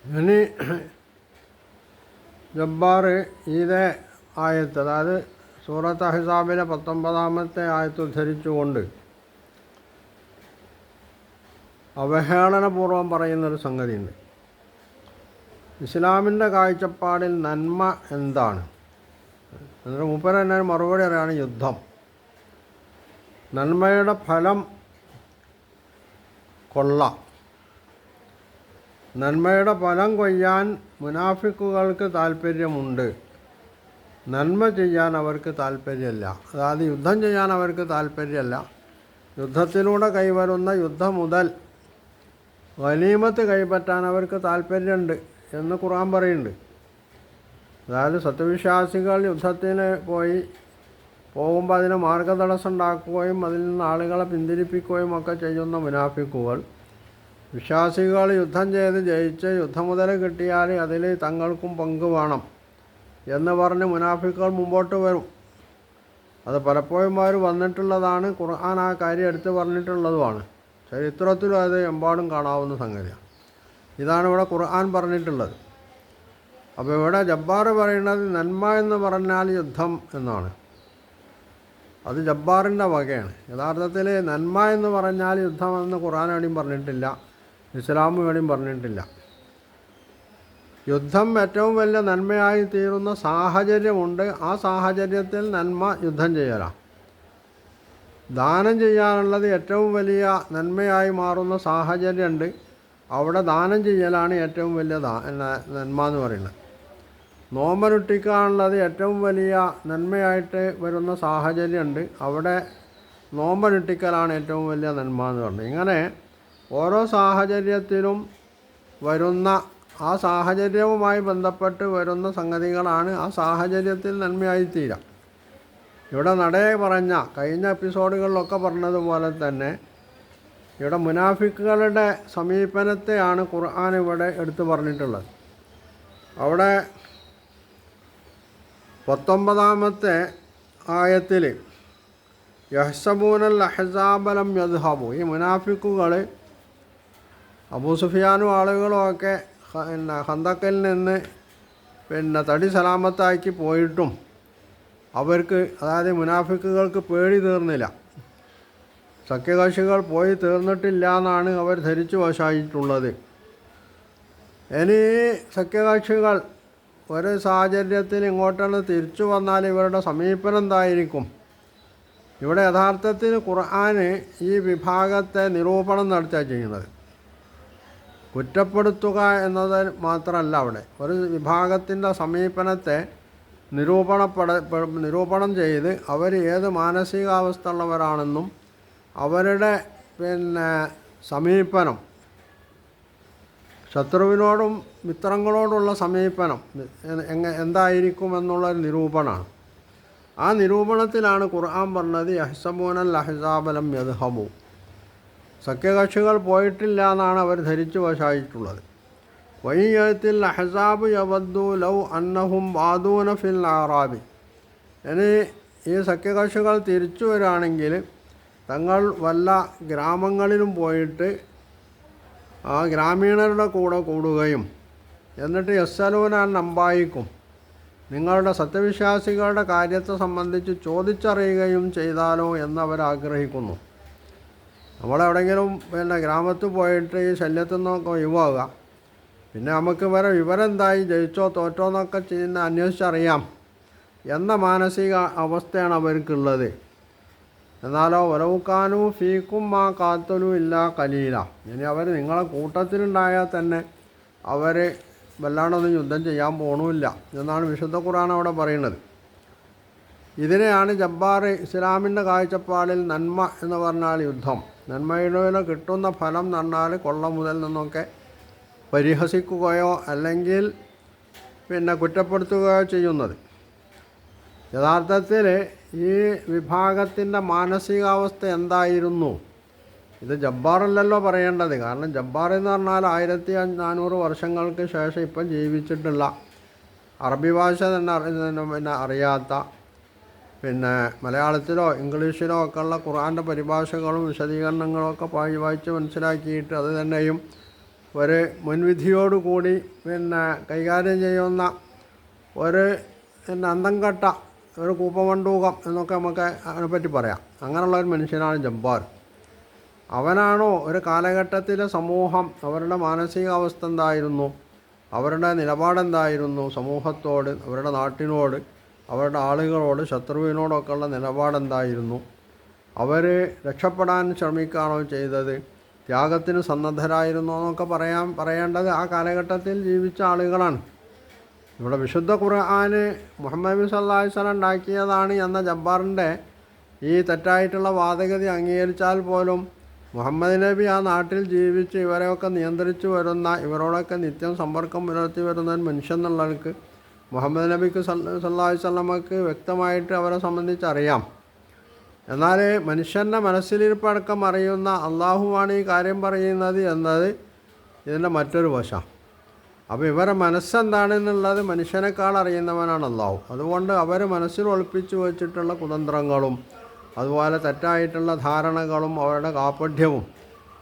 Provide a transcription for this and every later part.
ഇനി ജബ്ബാർ ഇതേ ആയത്ത്, അതായത് സൂറത്ത് അഹ്സാബിലെ 19-ാമത്തെ ആയത്ത് ഉദ്ധരിച്ചുകൊണ്ട് അവഹേളനപൂർവ്വം പറയുന്നൊരു സംഗതിയുണ്ട്. ഇസ്ലാമിൻ്റെ കാഴ്ചപ്പാടിൽ നന്മ എന്താണ്? എന്നിട്ട് മൂപ്പര് തന്നെ മറുപടി അറിയാണ് യുദ്ധം. നന്മയുടെ ഫലം കൊള്ള. നന്മയുടെ ഫലം കൊയ്യാൻ മുനാഫിക്കുകൾക്ക് താല്പര്യമുണ്ട്, നന്മ ചെയ്യാൻ അവർക്ക് താല്പര്യമല്ല. അതായത് യുദ്ധം ചെയ്യാൻ അവർക്ക് താല്പര്യമല്ല. യുദ്ധത്തിലൂടെ കൈവരുന്ന യുദ്ധം മുതൽ ഗനീമത്ത് കൈപ്പറ്റാൻ അവർക്ക് താല്പര്യമുണ്ട് എന്ന് ഖുർആൻ പറയുന്നുണ്ട്. അതായത് സത്യവിശ്വാസികൾ യുദ്ധത്തിന് പോകുമ്പോൾ അതിന് മാർഗതടസ്സം ഉണ്ടാക്കുകയും അതിൽ നിന്ന് ആളുകളെ പിന്തിരിപ്പിക്കുകയും ഒക്കെ ചെയ്യുന്ന മുനാഫിക്കുകൾ, വിശ്വാസികൾ യുദ്ധം ചെയ്ത് ജയിച്ച് യുദ്ധമുതൽ കിട്ടിയാൽ അതിൽ തങ്ങൾക്കും പങ്ക് വേണം എന്ന് പറഞ്ഞ് മുനാഫിക്കുകൾ മുമ്പോട്ട് വരും. അത് പലപ്പോഴും അവർ വന്നിട്ടുള്ളതാണ്. ഖുർആൻ ആ കാര്യം എടുത്ത് പറഞ്ഞിട്ടുള്ളതുമാണ്. ചരിത്രത്തിലും അത് എമ്പാടും കാണാവുന്ന സംഗതിയാണ്. ഇതാണ് ഇവിടെ ഖുർആൻ പറഞ്ഞിട്ടുള്ളത്. അപ്പോൾ ഇവിടെ ജബ്ബാർ പറയുന്നത് നന്മ എന്ന് പറഞ്ഞാൽ യുദ്ധം എന്നാണ്. അത് ജബ്ബാറിൻ്റെ വകയാണ്. യഥാർത്ഥത്തിൽ നന്മ എന്ന് പറഞ്ഞാൽ യുദ്ധമെന്ന് ഖുർആൻ എവിടെയും പറഞ്ഞിട്ടില്ല, ഇസ്ലാം എവിടെയും പറഞ്ഞിട്ടില്ല. യുദ്ധം ഏറ്റവും വലിയ നന്മയായി തീരുന്ന സാഹചര്യമുണ്ട്. ആ സാഹചര്യത്തിൽ നന്മ യുദ്ധം ചെയ്യലാണ്. ദാനം ചെയ്യാനുള്ളത് ഏറ്റവും വലിയ നന്മയായി മാറുന്ന സാഹചര്യമുണ്ട്. അവിടെ ദാനം ചെയ്യലാണ് ഏറ്റവും വലിയ നന്മ എന്ന് പറയുന്നത്. നോമ്പനുഷ്ഠിക്കാനുള്ളത് ഏറ്റവും വലിയ നന്മയായിട്ട് വരുന്ന സാഹചര്യമുണ്ട്. അവിടെ നോമ്പനുഷ്ഠിക്കലാണ് ഏറ്റവും വലിയ നന്മ എന്ന് പറയുന്നത്. ഇങ്ങനെ ഓരോ സാഹചര്യത്തിലും വരുന്ന, ആ സാഹചര്യവുമായി ബന്ധപ്പെട്ട് വരുന്ന സംഗതികളാണ് ആ സാഹചര്യത്തിൽ നന്മയായിത്തീരാം. ഇവിടെ നടയെ പറഞ്ഞ കഴിഞ്ഞ എപ്പിസോഡുകളിലൊക്കെ പറഞ്ഞതുപോലെ തന്നെ ഇവിടെ മുനാഫിക്കുകളുടെ സമീപനത്തെയാണ് ഖുർആൻ ഇവിടെ എടുത്തു പറഞ്ഞിട്ടുള്ളത്. അവിടെ 19-ാമത്തെ ആയത്തിൽ യഹ്സബൂനൽ അഹ്സാബലം യദ്ഹബു, ഈ മുനാഫിക്കുകൾ അബൂ സുഫിയാനും ആളുകളും ഒക്കെ ഖന്തക്കിൽ നിന്ന് തടി സലാമത്താക്കി പോയിട്ടും അവർക്ക്, അതായത് മുനാഫിക്കുകൾക്ക് പേടി തീർന്നില്ല. സഖ്യകക്ഷികൾ പോയി തീർന്നിട്ടില്ല എന്നാണ് അവർ ധരിച്ചു വശായിട്ടുള്ളത്. ഇനി സഖ്യകക്ഷികൾ ഒരു സാഹചര്യത്തിൽ ഇങ്ങോട്ടാണ് തിരിച്ചു വന്നാൽ ഇവരുടെ സമീപനം എന്തായിരിക്കും? ഇവിടെ യഥാർത്ഥത്തിൽ ഖുർആൻ ഈ വിഭാഗത്തെ നിരൂപണം നടത്തുക ചെയ്യുന്നത്. കുറ്റപ്പെടുത്തുക എന്നത് മാത്രമല്ല, അവിടെ ഒരു വിഭാഗത്തിൻ്റെ സമീപനത്തെ നിരൂപണം ചെയ്ത് അവർ ഏത് മാനസികാവസ്ഥ ഉള്ളവരാണെന്നും അവരുടെ സമീപനം, ശത്രുവിനോടും മിത്രങ്ങളോടുള്ള സമീപനം എന്തായിരിക്കുമെന്നുള്ളൊരു നിരൂപണമാണ്. ആ നിരൂപണത്തിലാണ് ഖുർആൻ പറഞ്ഞത് യഹ്സബൂനൽ അഹ്സാബലം യദ്ഹബു, സഖ്യകക്ഷികൾ പോയിട്ടില്ല എന്നാണ് അവർ ധരിച്ചു വശായിട്ടുള്ളത്. വയ്യത്തിൽ അഹ്സാബ് യവദ്ദു ലൗ അന്നഹും ബാദൂന ഫിൽ ആറാബി, ഇനി ഈ സഖ്യകക്ഷികൾ തിരിച്ചു വരികയാണെങ്കിൽ തങ്ങൾ വല്ല ഗ്രാമങ്ങളിലും പോയിട്ട് ആ ഗ്രാമീണരുടെ കൂടെ കൂടുകയും എന്നിട്ട് യസ്സലൂനാൻ നമ്പായിക്കും, നിങ്ങളുടെ സത്യവിശ്വാസികളുടെ കാര്യത്തെ സംബന്ധിച്ച് ചോദിച്ചറിയുകയും ചെയ്താലോ എന്നവരാഗ്രഹിക്കുന്നു. നമ്മളെവിടെയെങ്കിലും ഗ്രാമത്തിൽ പോയിട്ട് ഈ ശല്യത്തിൽ നിന്നൊക്കെ ഒഴിവാകുക, പിന്നെ നമുക്ക് വിവരം എന്തായി, ജയിച്ചോ തോറ്റോ എന്നൊക്കെ അന്വേഷിച്ചറിയാം എന്ന മാനസിക അവസ്ഥയാണ് അവർക്കുള്ളത്. എന്നാലോ വലവുക്കാനു ഫീക്കും മാ കാത്തലു ഇല്ല കലീല, ഇനി അവർ നിങ്ങളെ കൂട്ടത്തിലുണ്ടായാൽ തന്നെ അവർ വല്ലാണ്ടൊന്നും യുദ്ധം ചെയ്യാൻ പോകണമില്ല എന്നാണ് വിശുദ്ധ ഖുർആൻ അവിടെ പറയുന്നത്. ഇതിനെയാണ് ജബ്ബാർ ഇസ്ലാമിൻ്റെ കാഴ്ചപ്പാടിൽ നന്മ എന്ന് പറഞ്ഞാൽ യുദ്ധം, നന്മയുടെ കിട്ടുന്ന ഫലം എന്ന് പറഞ്ഞാൽ കൊള്ള മുതൽ നിന്നൊക്കെ പരിഹസിക്കുകയോ അല്ലെങ്കിൽ കുറ്റപ്പെടുത്തുകയോ ചെയ്യുന്നത്. യഥാർത്ഥത്തിൽ ഈ വിഭാഗത്തിൻ്റെ മാനസികാവസ്ഥ എന്തായിരുന്നു? ഇത് ജബ്ബാറല്ലല്ലോ പറയേണ്ടത്. കാരണം ജബ്ബാർ എന്ന് പറഞ്ഞാൽ 1400 വർഷങ്ങൾക്ക് ശേഷം ഇപ്പം ജീവിച്ചിട്ടുള്ള, അറബി ഭാഷ തന്നെ അറിയാത്ത, മലയാളത്തിലോ ഇംഗ്ലീഷിലോ ഒക്കെ ഉള്ള ഖുർആൻ്റെ പരിഭാഷകളും വിശദീകരണങ്ങളും ഒക്കെ വായിച്ച് മനസ്സിലാക്കിയിട്ട് അത് തന്നെയും ഒരു മുൻവിധിയോടുകൂടി കൈകാര്യം ചെയ്യുന്ന ഒരു അന്തം കെട്ട ഒരു കൂപ്പമണ്ടൂകം എന്നൊക്കെ നമുക്ക് അതിനെപ്പറ്റി പറയാം. അങ്ങനെയുള്ള ഒരു മനുഷ്യനാണ് ജബ്ബാർ. അവനാണോ ഒരു കാലഘട്ടത്തിലെ സമൂഹം അവരുടെ മാനസികാവസ്ഥ എന്തായിരുന്നു, അവരുടെ നിലപാടെന്തായിരുന്നു, സമൂഹത്തോട്, അവരുടെ നാട്ടിനോട്, അവരുടെ ആളുകളോട്, ശത്രുവിനോടൊക്കെയുള്ള നിലപാടെന്തായിരുന്നു, അവർ രക്ഷപ്പെടാൻ ശ്രമിക്കുകയാണോ ചെയ്തത്, ത്യാഗത്തിന് സന്നദ്ധരായിരുന്നോ എന്നൊക്കെ പറയേണ്ടത് ആ കാലഘട്ടത്തിൽ ജീവിച്ച ആളുകളാണ്. ഇവിടെ വിശുദ്ധ ഖുർആന് മുഹമ്മദ് നബി സല്ലല്ലാഹു അലൈഹി വസല്ലം ഉണ്ടാക്കിയതാണ് എന്ന ജബ്ബാറിൻ്റെ ഈ തെറ്റായിട്ടുള്ള വാദഗതി അംഗീകരിച്ചാൽ പോലും മുഹമ്മദ് നബി ആ നാട്ടിൽ ജീവിച്ച് ഇവരെയൊക്കെ നിയന്ത്രിച്ചു വരുന്ന, ഇവരോടൊക്കെ നിത്യം സമ്പർക്കം പുലർത്തി വരുന്ന ഒരു മനുഷ്യൻ എന്നുള്ളവർക്ക് മുഹമ്മദ് നബിക്ക് സല്ലല്ലാഹു അലൈഹി വസല്ലമക്ക് വ്യക്തമായിട്ട് അവരെ സംബന്ധിച്ചറിയാം. എന്നാൽ മനുഷ്യൻ്റെ മനസ്സിലിരിപ്പടക്കം അറിയുന്ന അള്ളാഹുവാണ് ഈ കാര്യം പറയുന്നത് എന്നത് ഇതിൻ്റെ മറ്റൊരു വശം. അപ്പോൾ ഇവരെ മനസ്സെന്താണെന്നുള്ളത് മനുഷ്യനേക്കാൾ അറിയുന്നവനാണ് അള്ളാഹു. അതുകൊണ്ട് അവർ മനസ്സിൽ ഒളിപ്പിച്ചു വച്ചിട്ടുള്ള കുതന്ത്രങ്ങളും അതുപോലെ തെറ്റായിട്ടുള്ള ധാരണകളും അവരുടെ കാപഢ്യവും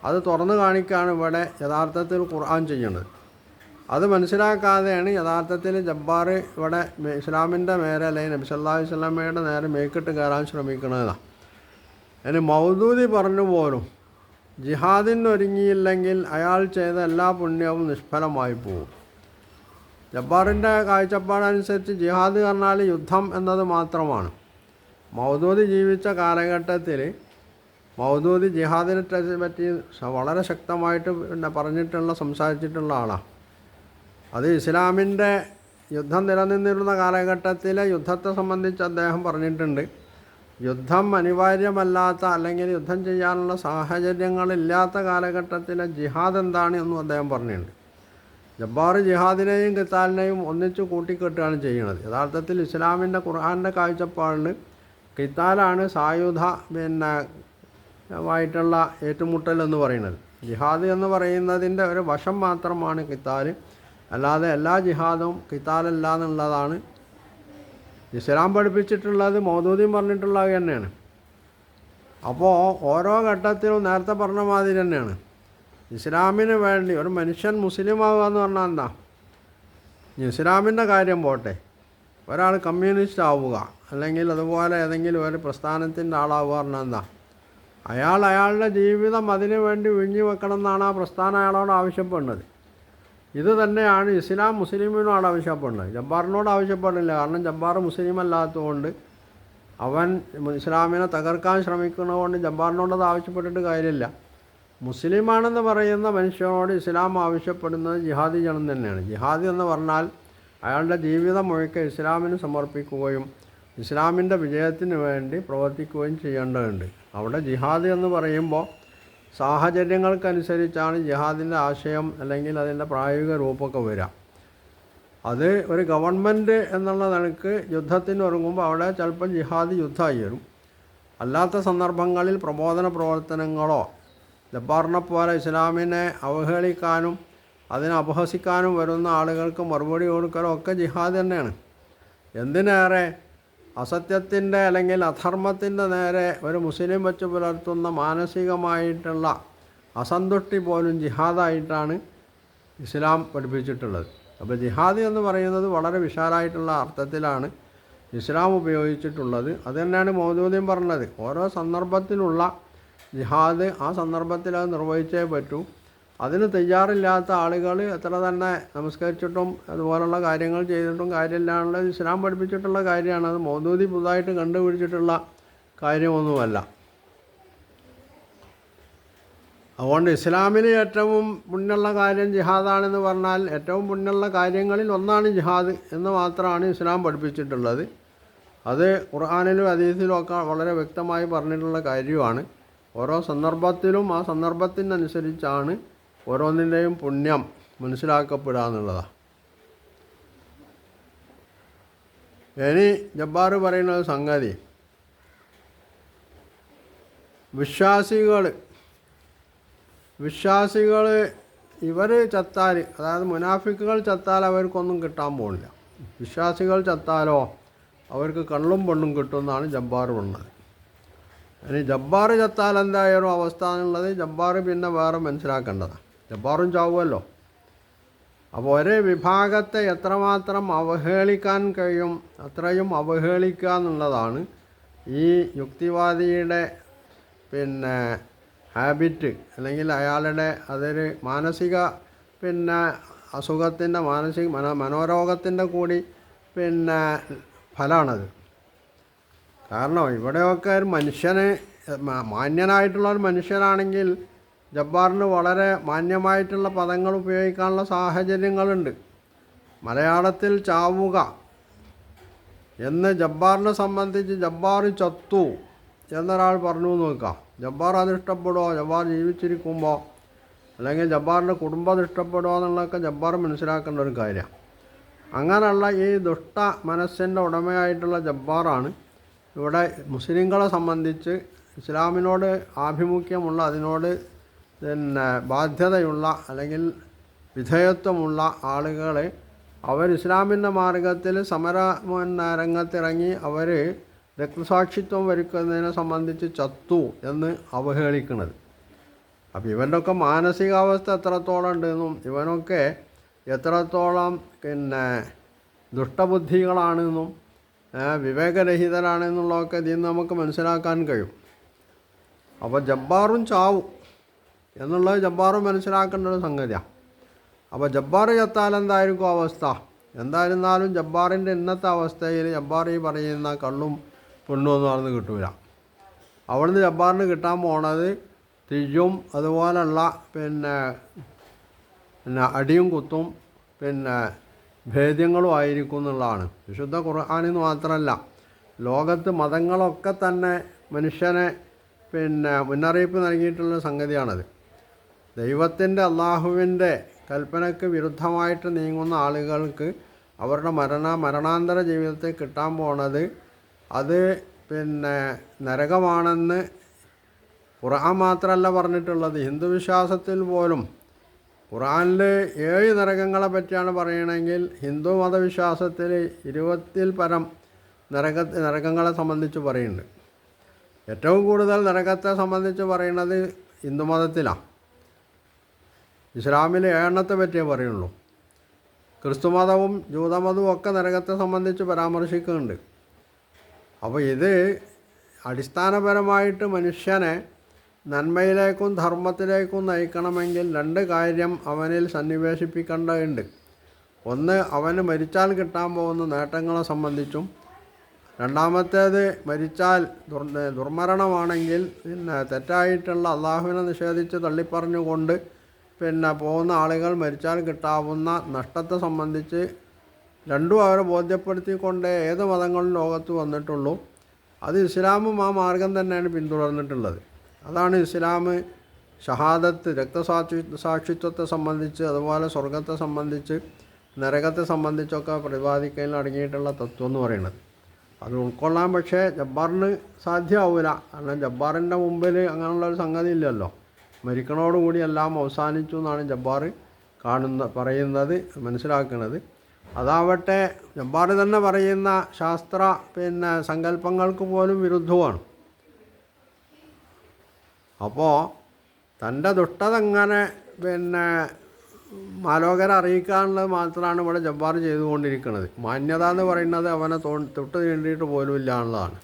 അത് തുറന്നു കാണിക്കുകയാണ് ഇവിടെ യഥാർത്ഥത്തിൽ ഖുർആൻ ചെയ്യുന്നത്. അത് മനസ്സിലാക്കാതെയാണ് യഥാർത്ഥത്തിൽ ജബ്ബാർ ഇവിടെ ഇസ്ലാമിൻ്റെ നേരെ അല്ലെങ്കിൽ നബി സല്ലല്ലാഹു അലൈഹി വസല്ലമയുടെ നേരെ മേക്കിട്ട് കയറാൻ ശ്രമിക്കുന്നതാണ്. ഇനി മൗദൂദി പറഞ്ഞു പോലും ജിഹാദിനൊരുങ്ങിയില്ലെങ്കിൽ അയാൾ ചെയ്ത എല്ലാ പുണ്യവും നിഷ്ഫലമായി പോകും. ജബ്ബാറിൻ്റെ കാഴ്ചപ്പാടനുസരിച്ച് ജിഹാദ് പറഞ്ഞാൽ യുദ്ധം എന്നത് മാത്രമാണ്. മൗദൂദി ജീവിച്ച കാലഘട്ടത്തിൽ മൗദൂദി ജിഹാദിനെ പറ്റി വളരെ ശക്തമായിട്ട് സംസാരിച്ചിട്ടുള്ള ആളാണ്. അത് ഇസ്ലാമിൻ്റെ യുദ്ധം നിലനിന്നിരുന്ന കാലഘട്ടത്തിലെ യുദ്ധത്തെ സംബന്ധിച്ച് അദ്ദേഹം പറഞ്ഞിട്ടുണ്ട്. യുദ്ധം അനിവാര്യമല്ലാത്ത അല്ലെങ്കിൽ യുദ്ധം ചെയ്യാനുള്ള സാഹചര്യങ്ങളില്ലാത്ത കാലഘട്ടത്തിലെ ജിഹാദ് എന്താണ് എന്നും അദ്ദേഹം പറഞ്ഞിട്ടുണ്ട്. ജബ്ബാർ ജിഹാദിനെയും ഖിത്താലിനെയും ഒന്നിച്ച് കൂട്ടിക്കെട്ടുകയാണ് ചെയ്യുന്നത്. യഥാർത്ഥത്തിൽ ഇസ്ലാമിൻ്റെ ഖുർആൻ്റെ കാഴ്ചപ്പാടിൽ ഖിത്താലാണ് സായുധ ആയിട്ടുള്ള ഏറ്റുമുട്ടൽ എന്ന് പറയുന്നത്. ജിഹാദ് എന്ന് പറയുന്നതിൻ്റെ ഒരു വശം മാത്രമാണ് ഖിത്താൽ, അല്ലാതെ എല്ലാ ജിഹാദും ഖിത്താലല്ല എന്നുള്ളതാണ് ഇസ്ലാം പഠിപ്പിച്ചിട്ടുള്ളത്. മൗദൂദിയും പറഞ്ഞിട്ടുള്ളത് തന്നെയാണ്. അപ്പോൾ ഓരോ ഘട്ടത്തിലും നേരത്തെ പറഞ്ഞ മാതിരി തന്നെയാണ്. ഇസ്ലാമിന് വേണ്ടി ഒരു മനുഷ്യൻ മുസ്ലിമാവുക എന്ന് പറഞ്ഞാൽ എന്താ? ഇസ്ലാമിൻ്റെ കാര്യം പോട്ടെ, ഒരാൾ കമ്മ്യൂണിസ്റ്റ് ആവുക അല്ലെങ്കിൽ അതുപോലെ ഏതെങ്കിലും ഒരു പ്രസ്ഥാനത്തിൻ്റെ ആളാവുക പറഞ്ഞാൽ എന്താ? അയാളുടെ ജീവിതം അതിനു വേണ്ടി ഒഴിഞ്ഞു വെക്കണം എന്നാണ് ആ പ്രസ്ഥാനം അയാളോട് ആവശ്യപ്പെടുന്നത്. ഇത് തന്നെയാണ് ഇസ്ലാം മുസ്ലിമിനോട് ആവശ്യപ്പെടുന്നത്. ജബ്ബാറിനോട് ആവശ്യപ്പെടുന്നില്ല. കാരണം ജബ്ബാർ മുസ്ലിം അല്ലാത്തതുകൊണ്ട് അവൻ ഇസ്ലാമിനെ തകർക്കാൻ ശ്രമിക്കുന്നതുകൊണ്ട് ജബ്ബാറിനോടത് ആവശ്യപ്പെട്ടിട്ട് കാര്യമില്ല. മുസ്ലിമാണെന്ന് പറയുന്ന മനുഷ്യനോട് ഇസ്ലാം ആവശ്യപ്പെടുന്നത് ജിഹാദി ജനം തന്നെയാണ്. ജിഹാദി എന്ന് പറഞ്ഞാൽ അയാളുടെ ജീവിതം മുഴുക്കെ ഇസ്ലാമിന് സമർപ്പിക്കുകയും ഇസ്ലാമിൻ്റെ വിജയത്തിന് വേണ്ടി പ്രവർത്തിക്കുകയും ചെയ്യേണ്ടതുണ്ട്. അവിടെ ജിഹാദ് എന്ന് പറയുമ്പോൾ സാഹചര്യങ്ങൾക്കനുസരിച്ചാണ് ജിഹാദിൻ്റെ ആശയം അല്ലെങ്കിൽ അതിൻ്റെ പ്രായോഗിക രൂപമൊക്കെ വരിക. അത് ഒരു ഗവൺമെൻറ് എന്നുള്ള നിലക്ക് യുദ്ധത്തിന് ഒരുങ്ങുമ്പോൾ അവിടെ ചിലപ്പോൾ ജിഹാദ് യുദ്ധമായി വരും. അല്ലാത്ത സന്ദർഭങ്ങളിൽ പ്രബോധന പ്രവർത്തനങ്ങളോ ജബ്ബാറിനെ പോലെ ഇസ്ലാമിനെ അവഹേളിക്കാനും അതിനെ അപഹസിക്കാനും വരുന്ന ആളുകൾക്ക് മറുപടി കൊടുക്കലോ ഒക്കെ ജിഹാദ് തന്നെയാണ്. എന്തിനേറെ അസത്യത്തിൻ്റെ അല്ലെങ്കിൽ അധർമ്മത്തിൻ്റെ നേരെ ഒരു മുസ്ലിം വെച്ച് പുലർത്തുന്ന മാനസികമായിട്ടുള്ള അസന്തുഷ്ടി പോലും ജിഹാദായിട്ടാണ് ഇസ്ലാം പഠിപ്പിച്ചിട്ടുള്ളത്. അപ്പോൾ ജിഹാദ് എന്ന് പറയുന്നത് വളരെ വിശാലമായിട്ടുള്ള അർത്ഥത്തിലാണ് ഇസ്ലാം ഉപയോഗിച്ചിട്ടുള്ളത്. അത് തന്നെയാണ് മൗദൂദിയും പറഞ്ഞത്. ഓരോ സന്ദർഭത്തിലുള്ള ജിഹാദ് ആ സന്ദർഭത്തിൽ അത് നിർവഹിച്ചേ പറ്റൂ. അതിന് തയ്യാറില്ലാത്ത ആളുകൾ എത്ര തന്നെ നമസ്കരിച്ചിട്ടും അതുപോലുള്ള കാര്യങ്ങൾ ചെയ്തിട്ടും കാര്യമില്ലാന്നുള്ളത് ഇസ്ലാം പഠിപ്പിച്ചിട്ടുള്ള കാര്യമാണ്. അത് മൗദൂദി പുതുതായിട്ട് കണ്ടുപിടിച്ചിട്ടുള്ള കാര്യമൊന്നുമല്ല. അതുകൊണ്ട് ഇസ്ലാമിൽ ഏറ്റവും പുണ്യമുള്ള കാര്യം ജിഹാദാണെന്ന് പറഞ്ഞാൽ ഏറ്റവും പുണ്യമുള്ള കാര്യങ്ങളിൽ ഒന്നാണ് ജിഹാദ് എന്ന് മാത്രമാണ് ഇസ്ലാം പഠിപ്പിച്ചിട്ടുള്ളത്. അത് ഖുർആനിലും ഹദീസിലും ഒക്കെ വളരെ വ്യക്തമായി പറഞ്ഞിട്ടുള്ള കാര്യമാണ്. ഓരോ സന്ദർഭത്തിലും ആ സന്ദർഭത്തിനനുസരിച്ചാണ് ഓരോന്നിൻ്റെയും പുണ്യം മനസ്സിലാക്കപ്പെടുക എന്നുള്ളതാണ്. ഇനി ജബ്ബാർ പറയുന്ന സംഗതി, വിശ്വാസികൾ ഇവർ ചത്താൽ, അതായത് മുനാഫിക്കുകൾ ചത്താൽ അവർക്കൊന്നും കിട്ടാൻ പോകുന്നില്ല. വിശ്വാസികൾ ചത്താലോ അവർക്ക് കള്ളും പെണ്ണും കിട്ടുമെന്നാണ് ജബ്ബാർ പറഞ്ഞത്. ഇനി ജബ്ബാർ ചത്താൽ എന്തായാലും അവസ്ഥ എന്നുള്ളത് ജബ്ബാർ പിന്നെ വേറെ മനസ്സിലാക്കേണ്ടതാണ്. ജബ്ബാറും ചാവുമല്ലോ. അപ്പോൾ ഒരേ വിഭാഗത്തെ എത്രമാത്രം അവഹേളിക്കാൻ കഴിയും അത്രയും അവഹേളിക്കുക എന്നുള്ളതാണ് ഈ യുക്തിവാദിയുടെ ഹാബിറ്റ്, അല്ലെങ്കിൽ അയാളുടെ അതൊരു മാനസിക അസുഖത്തിൻ്റെ മനോരോഗത്തിൻ്റെ കൂടി ഫലമാണത്. കാരണം ഇവിടെയൊക്കെ ഒരു മനുഷ്യന് മാന്യനായിട്ടുള്ള ഒരു മനുഷ്യനാണെങ്കിൽ ജബ്ബാറിന് വളരെ മാന്യമായിട്ടുള്ള പദങ്ങൾ ഉപയോഗിക്കാനുള്ള സാഹചര്യങ്ങളുണ്ട്. മലയാളത്തിൽ ചാവുക എന്ന് ജബ്ബാറിനെ സംബന്ധിച്ച് ജബ്ബാർ ചത്തു എന്നൊരാൾ പറഞ്ഞു നോക്കാം. ജബ്ബാർ അത് ഇഷ്ടപ്പെടുമോ? ജബ്ബാർ ജീവിച്ചിരിക്കുമ്പോൾ അല്ലെങ്കിൽ ജബ്ബാറിൻ്റെ കുടുംബം അത് ഇഷ്ടപ്പെടുമോ എന്നുള്ളതൊക്കെ ജബ്ബാർ മനസ്സിലാക്കേണ്ട ഒരു കാര്യമാണ്. അങ്ങനെയുള്ള ഈ ദുഷ്ട മനസ്സിൻ്റെ ഉടമയായിട്ടുള്ള ജബ്ബാറാണ് ഇവിടെ മുസ്ലിങ്ങളെ സംബന്ധിച്ച് ഇസ്ലാമിനോട് ആഭിമുഖ്യമുള്ള, അതിനോട് ബാധ്യതയുള്ള അല്ലെങ്കിൽ വിധേയത്വമുള്ള ആളുകളെ അവർ ഇസ്ലാമിൻ്റെ മാർഗത്തിൽ സമര രംഗത്തിറങ്ങി അവർ രക്തസാക്ഷിത്വം വരിക്കുന്നതിനെ സംബന്ധിച്ച് ചത്തു എന്ന് അവഹേളിക്കുന്നത്. അപ്പോൾ ഇവൻ്റെയൊക്കെ മാനസികാവസ്ഥ എത്രത്തോളം ഉണ്ടെന്നും ഇവനൊക്കെ എത്രത്തോളം ദുഷ്ടബുദ്ധികളാണെന്നും വിവേകരഹിതരാണെന്നുള്ളതൊക്കെ ഇതിൽ നിന്ന് നമുക്ക് മനസ്സിലാക്കാൻ കഴിയും. അപ്പോൾ ജബ്ബാറും ചാവും എന്നുള്ളത് ജബ്ബാറും മനസ്സിലാക്കേണ്ട ഒരു സംഗതിയാണ്. അപ്പോൾ ജബ്ബാർ ചത്താൽ എന്തായിരിക്കും അവസ്ഥ? എന്തായിരുന്നാലും ജബ്ബാറിൻ്റെ ഇന്നത്തെ അവസ്ഥയിൽ ജബ്ബാർ ഈ പറയുന്ന കള്ളും പെണ്ണും ഒന്നും അവിടുന്ന് കിട്ടൂല. അവിടുന്ന് ജബ്ബാറിന് കിട്ടാൻ പോണത് തിയ്യും അതുപോലുള്ള അടിയും കുത്തും ഭേദ്യങ്ങളും ആയിരിക്കും എന്നുള്ളതാണ്. വിശുദ്ധ ഖുർആനിൽ മാത്രമല്ല, ലോകത്ത് മതങ്ങളൊക്കെ തന്നെ മനുഷ്യനെ മുന്നറിയിപ്പ് നൽകിയിട്ടുള്ള സംഗതിയാണത്. ദൈവത്തിൻ്റെ അള്ളാഹുവിൻ്റെ കൽപ്പനയ്ക്ക് വിരുദ്ധമായിട്ട് നീങ്ങുന്ന ആളുകൾക്ക് അവരുടെ മരണാന്തര ജീവിതത്തിൽ കിട്ടാൻ പോണത് അത് നരകമാണെന്ന് ഖുർആൻ മാത്രമല്ല പറഞ്ഞിട്ടുള്ളത്. ഹിന്ദു വിശ്വാസത്തിൽ പോലും ഖുർആനിൽ 7 നരകങ്ങളെ പറ്റിയാണ് പറയണമെങ്കിൽ ഹിന്ദു മതവിശ്വാസത്തിൽ 20-ൽ പരം നരകങ്ങളെ സംബന്ധിച്ച് പറയുന്നുണ്ട്. ഏറ്റവും കൂടുതൽ നരകത്തെ സംബന്ധിച്ച് പറയുന്നത് ഹിന്ദു മതത്തിലാണ്. ഇസ്ലാമിൽ 7 പറ്റിയേ പറയുള്ളൂ. ക്രിസ്തുമതവും ജൂതമതവും ഒക്കെ നരകത്തെ സംബന്ധിച്ച് പരാമർശിക്കുന്നുണ്ട്. അപ്പോൾ ഇത് അടിസ്ഥാനപരമായിട്ട് മനുഷ്യനെ നന്മയിലേക്കും ധർമ്മത്തിലേക്കും നയിക്കണമെങ്കിൽ 2 കാര്യം അവനിൽ സന്നിവേശിപ്പിക്കേണ്ടതുണ്ട്. ഒന്ന്, അവന് മരിച്ചാൽ കിട്ടാൻ പോകുന്ന നേട്ടങ്ങളെ സംബന്ധിച്ചും, രണ്ടാമത്തേത് മരിച്ചാൽ ദുർമരണമാണെങ്കിൽ തെറ്റായിട്ടുള്ള അള്ളാഹുവിനെ നിഷേധിച്ച് തള്ളിപ്പറഞ്ഞുകൊണ്ട് പോകുന്ന ആളുകൾ മരിച്ചാൽ കിട്ടാവുന്ന നഷ്ടത്തെ സംബന്ധിച്ച് രണ്ടും അവരെ ബോധ്യപ്പെടുത്തിക്കൊണ്ടേ ഏത് മതങ്ങളും ലോകത്ത് വന്നിട്ടുള്ളൂ. അത് ഇസ്ലാമും ആ മാർഗം തന്നെയാണ് പിന്തുടർന്നിട്ടുള്ളത്. അതാണ് ഇസ്ലാം ഷഹാദത്ത്, രക്തസാക്ഷിത്വത്തെ സംബന്ധിച്ച്, അതുപോലെ സ്വർഗത്തെ സംബന്ധിച്ച് നരകത്തെ സംബന്ധിച്ചൊക്കെ പ്രതിപാദിക്കലിൽ അടങ്ങിയിട്ടുള്ള തത്വം എന്ന് പറയുന്നത്. അത് ഉൾക്കൊള്ളാൻ പക്ഷേ ജബ്ബാറിന് സാധ്യമാവില്ല. കാരണം ജബ്ബാറിൻ്റെ മുമ്പിൽ അങ്ങനെയുള്ളൊരു സംഗതി ഇല്ലല്ലോ. മരിക്കണോടുകൂടി എല്ലാം അവസാനിച്ചു എന്നാണ് ജബ്ബാർ പറയുന്നത്, മനസ്സിലാക്കുന്നത്. അതാവട്ടെ ജബ്ബാർ തന്നെ പറയുന്ന ശാസ്ത്ര സങ്കല്പങ്ങൾക്ക് പോലും വിരുദ്ധമാണ്. അപ്പോൾ തൻ്റെ ദുഷ്ടത എങ്ങനെ മാലോകരെ അറിയിക്കാനുള്ളത് മാത്രമാണ് ഇവിടെ ജബ്ബാർ ചെയ്തുകൊണ്ടിരിക്കുന്നത്. മാന്യത എന്ന് പറയുന്നത് അവനെ തൊട്ട് നീണ്ടിയിട്ട് പോലും ഇല്ല എന്നുള്ളതാണ്.